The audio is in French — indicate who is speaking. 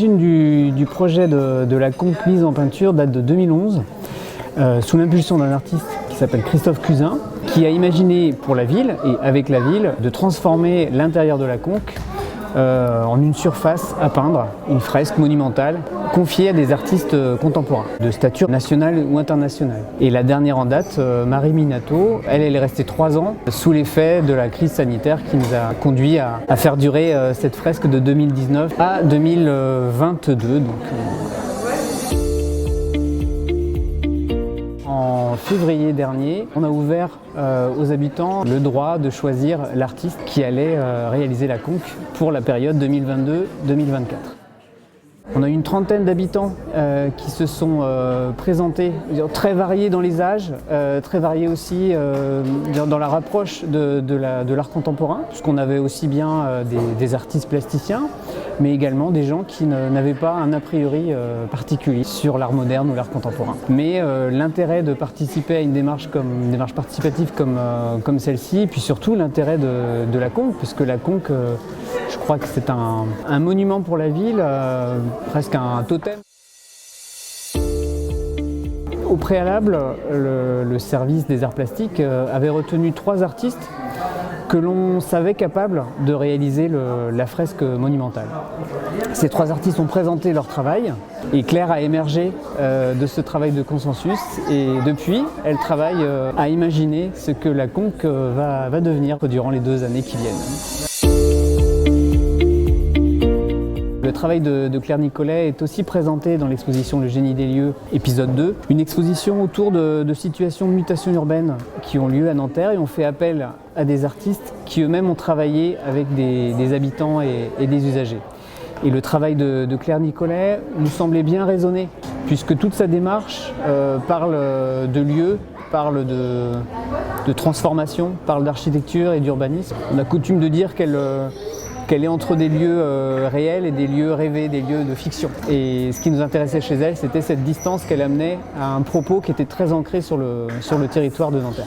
Speaker 1: L'origine du projet de la conque mise en peinture date de 2011, sous l'impulsion d'un artiste qui s'appelle Christophe Cusin, qui a imaginé pour la ville et avec la ville de transformer l'intérieur de la conque en une surface à peindre, une fresque monumentale confiée à des artistes contemporains de stature nationale ou internationale. Et la dernière en date, Marie Minato, elle est restée 3 ans sous l'effet de la crise sanitaire qui nous a conduit à faire durer cette fresque de 2019 à 2022. En février dernier, on a ouvert aux habitants le droit de choisir l'artiste qui allait réaliser la conque pour la période 2022-2024. On a eu une trentaine d'habitants qui se sont présentés, très variés dans les âges, très variés aussi dans la rapproche de l'art contemporain, puisqu'on avait aussi bien des artistes plasticiens, mais également des gens qui n'avaient pas un a priori particulier sur l'art moderne ou l'art contemporain. Mais l'intérêt de participer à une démarche participative comme celle-ci, et puis surtout l'intérêt de la conque, puisque la conque, je crois que c'est un monument pour la ville, presque un totem. Au préalable, le service des arts plastiques avait retenu 3 artistes que l'on savait capables de réaliser la fresque monumentale. Ces 3 artistes ont présenté leur travail et Claire a émergé de ce travail de consensus et depuis, elle travaille à imaginer ce que la conque va devenir durant les 2 années qui viennent. Le travail de Claire Nicolet est aussi présenté dans l'exposition Le Génie des lieux, épisode 2, une exposition autour de situations de mutation urbaine qui ont lieu à Nanterre et on fait appel à des artistes qui eux-mêmes ont travaillé avec des habitants et des usagers. Et le travail de Claire Nicolet nous semblait bien raisonner, puisque toute sa démarche parle de lieux, parle de transformation, parle d'architecture et d'urbanisme. On a coutume de dire qu'elle est entre des lieux réels et des lieux rêvés, des lieux de fiction. Et ce qui nous intéressait chez elle, c'était cette distance qu'elle amenait à un propos qui était très ancré sur le territoire de Nanterre.